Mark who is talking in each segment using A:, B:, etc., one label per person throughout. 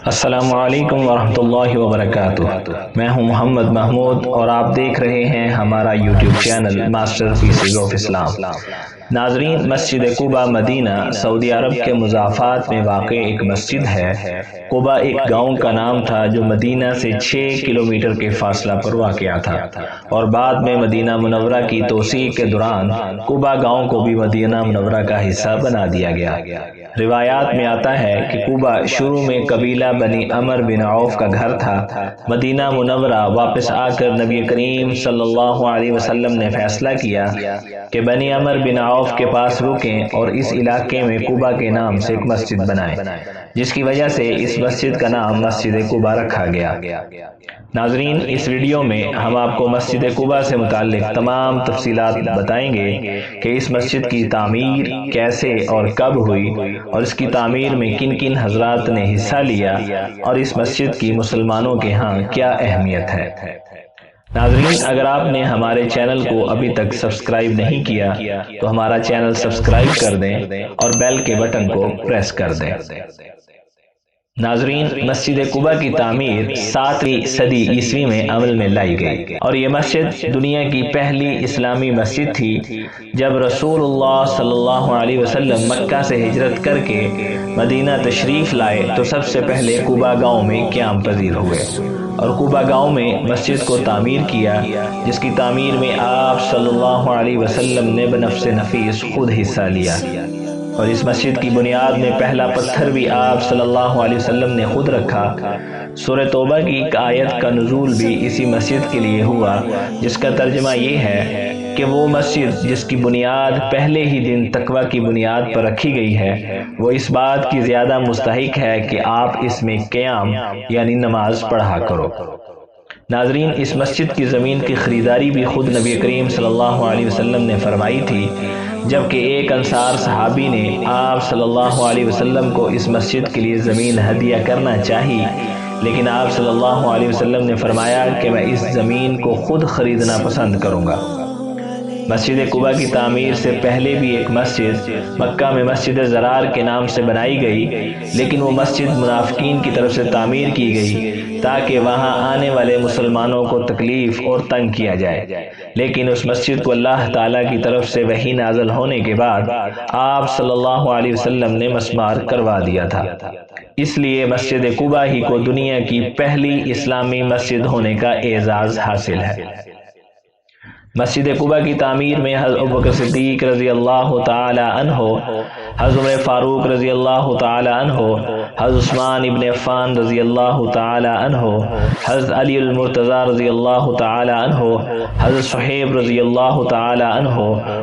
A: السلام علیکم ورحمۃ اللہ وبرکاتہ۔ میں ہوں محمد محمود اور آپ دیکھ رہے ہیں ہمارا YouTube channel masterpieces of Islam. ناظرین، مسجد قباء مدینہ سعودی عرب کے مضافات میں واقع ایک مسجد ہے۔ قباء ایک گاؤں کا نام تھا جو مدینہ سے 6 کلومیٹر کے فاصلہ پر واقع تھا، اور بعد میں مدینہ منورہ کی توسیع کے دوران قباء گاؤں کو بھی مدینہ منورہ کا حصہ بنا دیا گیا۔ روایات میں آتا ہے کہ قباء شروع میں قبیلہ بنی عمر بن عوف کا گھر تھا۔ مدینہ منورہ واپس آ کر نبی کریم صلی اللہ علیہ وسلم نے فیصلہ کیا کہ بنی عمر بن عوف کے پاس رکیں اور اس علاقے میں قباء کے نام سے ایک مسجد بنائیں، جس کی وجہ سے اس مسجد کا نام مسجد قباء رکھا گیا۔ ناظرین، اس ویڈیو میں ہم آپ کو مسجد قباء سے متعلق تمام تفصیلات بتائیں گے کہ اس مسجد کی تعمیر کیسے اور کب ہوئی، اور اس کی تعمیر میں کن کن حضرات نے حصہ لیا، اور اس مسجد کی مسلمانوں کے ہاں کیا اہمیت ہے۔ ناظرین، اگر آپ نے ہمارے چینل کو ابھی تک سبسکرائب نہیں کیا تو ہمارا چینل سبسکرائب کر دیں اور بیل کے بٹن کو پریس کر دیں۔ ناظرین، مسجد قباء کی تعمیر 7ویں صدی عیسوی میں عمل میں لائی گئی، اور یہ مسجد دنیا کی پہلی اسلامی مسجد تھی۔ جب رسول اللہ صلی اللہ علیہ وسلم مکہ سے ہجرت کر کے مدینہ تشریف لائے تو سب سے پہلے قباء گاؤں میں قیام پذیر ہوئے، اور قباء گاؤں میں مسجد کو تعمیر کیا، جس کی تعمیر میں آپ صلی اللہ علیہ وسلم نے بنفس نفیس خود حصہ لیا، اور اس مسجد کی بنیاد میں پہلا پتھر بھی آپ صلی اللہ علیہ وسلم نے خود رکھا۔ سورہ توبہ کی ایک آیت کا نزول بھی اسی مسجد کے لیے ہوا، جس کا ترجمہ یہ ہے کہ وہ مسجد جس کی بنیاد پہلے ہی دن تقوی کی بنیاد پر رکھی گئی ہے، وہ اس بات کی زیادہ مستحق ہے کہ آپ اس میں قیام یعنی نماز پڑھا کرو۔ ناظرین، اس مسجد کی زمین کی خریداری بھی خود نبی کریم صلی اللہ علیہ وسلم نے فرمائی تھی، جبکہ ایک انصار صحابی نے آپ صلی اللہ علیہ وسلم کو اس مسجد کے لیے زمین ہدیہ کرنا چاہی، لیکن آپ صلی اللہ علیہ وسلم نے فرمایا کہ میں اس زمین کو خود خریدنا پسند کروں گا۔ مسجد قباء کی تعمیر سے پہلے بھی ایک مسجد مکہ میں مسجد زرار کے نام سے بنائی گئی، لیکن وہ مسجد منافقین کی طرف سے تعمیر کی گئی تاکہ وہاں آنے والے مسلمانوں کو تکلیف اور تنگ کیا جائے، لیکن اس مسجد کو اللہ تعالیٰ کی طرف سے وحی نازل ہونے کے بعد آپ صلی اللہ علیہ وسلم نے مسمار کروا دیا تھا۔ اس لیے مسجد قباء ہی کو دنیا کی پہلی اسلامی مسجد ہونے کا اعزاز حاصل ہے۔ مسجد قباء کی تعمیر میں حضرت ابوبکر صدیق رضی اللہ تعالی عنہ، حضرت عمر فاروق رضی اللہ تعالی عنہ، حضرت عثمان ابن عفان رضی اللہ تعالی عنہ، حضرت علی المرتضی رضی اللہ تعالی عنہ، حضرت صہیب رضی اللہ تعالی عنہ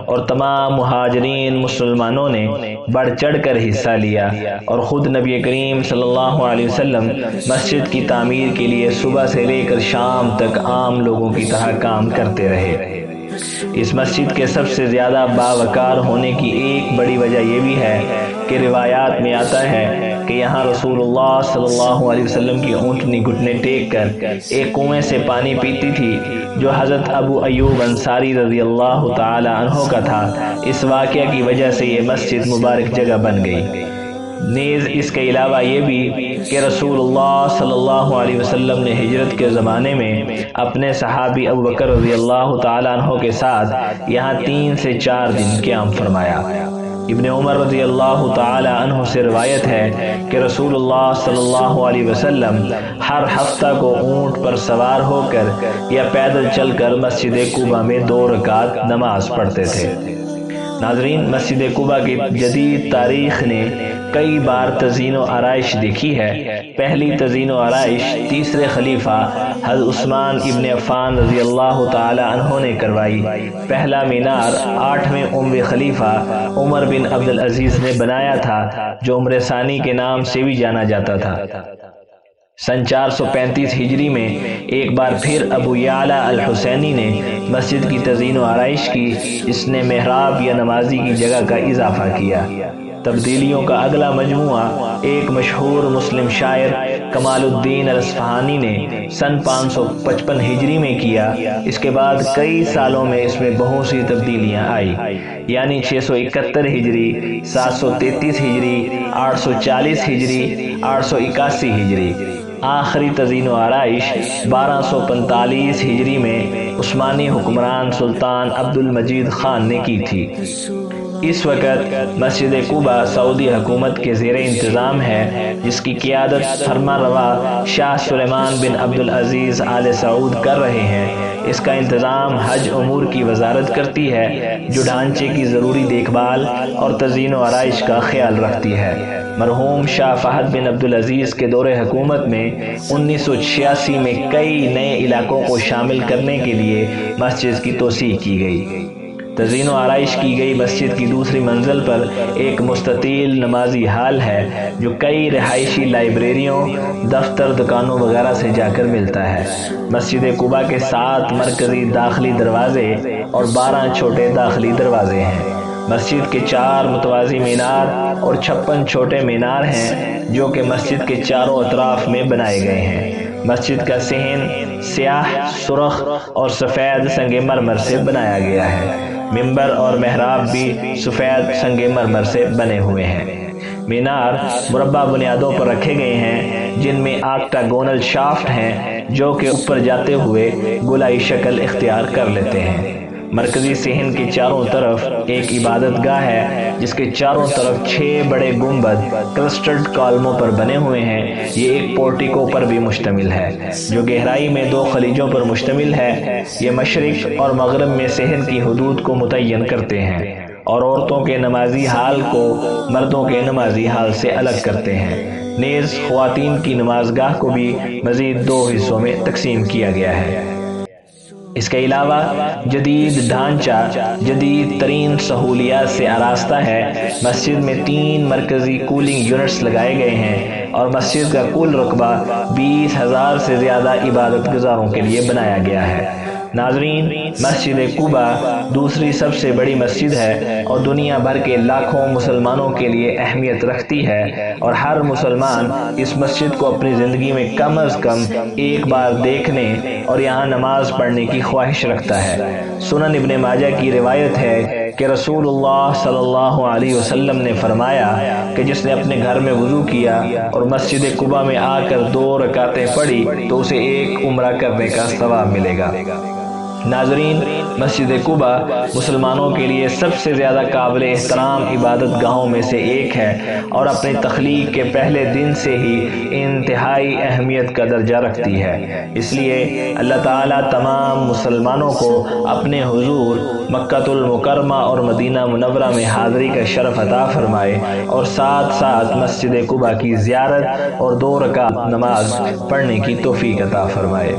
A: اور تمام مہاجرین مسلمانوں نے بڑھ چڑھ کر حصہ لیا، اور خود نبی کریم صلی اللہ علیہ وسلم مسجد کی تعمیر کے لیے صبح سے لے کر شام تک عام لوگوں کی طرح کام کرتے رہے۔ اس مسجد کے سب سے زیادہ باوقار ہونے کی ایک بڑی وجہ یہ بھی ہے کہ روایات میں آتا ہے کہ یہاں رسول اللہ صلی اللہ علیہ وسلم کی اونٹنی گھٹنے ٹیک کر ایک کنویں سے پانی پیتی تھی، جو حضرت ابو ایوب انصاری رضی اللہ تعالی عنہ کا تھا۔ اس واقعہ کی وجہ سے یہ مسجد مبارک جگہ بن گئی۔ نیز اس کے علاوہ یہ بھی کہ رسول اللہ صلی اللہ علیہ وسلم نے ہجرت کے زمانے میں اپنے صحابی ابوبکر رضی اللہ تعالیٰ عنہ کے ساتھ یہاں 3 سے 4 دن قیام فرمایا۔ ابن عمر رضی اللہ تعالی عنہ سے روایت ہے کہ رسول اللہ صلی اللہ علیہ وسلم ہر ہفتہ کو اونٹ پر سوار ہو کر یا پیدل چل کر مسجد قباء میں 2 رکعت نماز پڑھتے تھے۔ ناظرین، مسجد قباء کی جدید تاریخ نے کئی بار تزئین و آرائش دیکھی ہے۔ پہلی تزئین و آرائش تیسرے خلیفہ حضرت عثمان ابن عفان رضی اللہ تعالی عنہ نے کروائی۔ پہلا مینار 8ویں اموی خلیفہ عمر بن عبدالعزیز نے بنایا تھا، جو عمر ثانی کے نام سے بھی جانا جاتا تھا۔ سن 435 ہجری میں ایک بار پھر ابو یعلا الحسینی نے مسجد کی تزئین و آرائش کی، جس نے محراب یا نمازی کی جگہ کا اضافہ کیا۔ تبدیلیوں کا اگلا مجموعہ ایک مشہور مسلم شاعر کمال الدین الاصفہانی نے سن 555 ہجری میں کیا۔ اس کے بعد کئی سالوں میں اس میں بہت سی تبدیلیاں آئی، یعنی 671 ہجری، 733 ہجری، 840 ہجری، 881 ہجری۔ آخری تزئین و آرائش 1245 ہجری میں عثمانی حکمران سلطان عبد المجید خان نے کی تھی۔ اس وقت مسجد قباء سعودی حکومت کے زیر انتظام ہے، جس کی قیادت فرما روا شاہ سلیمان بن عبد العزیز آل سعود کر رہے ہیں۔ اس کا انتظام حج امور کی وزارت کرتی ہے، جو ڈھانچے کی ضروری دیکھ بھال اور تزئین و آرائش کا خیال رکھتی ہے۔ مرحوم شاہ فہد بن عبد العزیز کے دور حکومت میں 1986 میں کئی نئے علاقوں کو شامل کرنے کے لیے مسجد کی توسیع کی گئی۔ تزئین و آرائش کی گئی مسجد کی دوسری منزل پر ایک مستطیل نمازی ہال ہے، جو کئی رہائشی لائبریریوں، دفتر، دکانوں وغیرہ سے جا کر ملتا ہے۔ مسجد قباء کے 7 مرکزی داخلی دروازے اور 12 چھوٹے داخلی دروازے ہیں۔ مسجد کے 4 متوازی مینار اور 56 چھوٹے مینار ہیں، جو کہ مسجد کے چاروں اطراف میں بنائے گئے ہیں۔ مسجد کا صحن سیاہ، سرخ اور سفید سنگ مرمر سے بنایا گیا ہے۔ ممبر اور محراب بھی سفید سنگ مرمر سے بنے ہوئے ہیں۔ مینار مربع بنیادوں پر رکھے گئے ہیں، جن میں آکٹاگونل شافٹ ہیں، جو کہ اوپر جاتے ہوئے گولائی شکل اختیار کر لیتے ہیں۔ مرکزی صحن کے چاروں طرف ایک عبادت گاہ ہے، جس کے چاروں طرف 6 بڑے گنبد کرسٹڈ کالموں پر بنے ہوئے ہیں۔ یہ ایک پورٹیکو پر بھی مشتمل ہے، جو گہرائی میں 2 خلیجوں پر مشتمل ہے۔ یہ مشرق اور مغرب میں صحن کی حدود کو متعین کرتے ہیں اور عورتوں کے نمازی حال کو مردوں کے نمازی حال سے الگ کرتے ہیں۔ نیز خواتین کی نماز گاہ کو بھی مزید 2 حصوں میں تقسیم کیا گیا ہے۔ اس کے علاوہ جدید ڈھانچہ جدید ترین سہولیات سے آراستہ ہے۔ مسجد میں 3 مرکزی کولنگ یونٹس لگائے گئے ہیں اور مسجد کا کل رقبہ 20,000 سے زیادہ عبادت گزاروں کے لیے بنایا گیا ہے۔ ناظرین، مسجد قباء دوسری سب سے بڑی مسجد ہے اور دنیا بھر کے لاکھوں مسلمانوں کے لیے اہمیت رکھتی ہے، اور ہر مسلمان اس مسجد کو اپنی زندگی میں کم از کم ایک بار دیکھنے اور یہاں نماز پڑھنے کی خواہش رکھتا ہے۔ سنن ابن ماجہ کی روایت ہے کہ رسول اللہ صلی اللہ علیہ وسلم نے فرمایا کہ جس نے اپنے گھر میں وضو کیا اور مسجد قباء میں آ کر 2 رکعتیں پڑھی تو اسے ایک عمرہ کرنے کا ثواب ملے گا۔ ناظرین، مسجد قباء مسلمانوں کے لیے سب سے زیادہ قابل احترام عبادت گاہوں میں سے ایک ہے اور اپنی تخلیق کے پہلے دن سے ہی انتہائی اہمیت کا درجہ رکھتی ہے۔ اس لیے اللہ تعالیٰ تمام مسلمانوں کو اپنے حضور مکہ المکرمہ اور مدینہ منورہ میں حاضری کا شرف عطا فرمائے اور ساتھ ساتھ مسجد قباء کی زیارت اور 2 رکعت نماز پڑھنے کی توفیق عطا فرمائے۔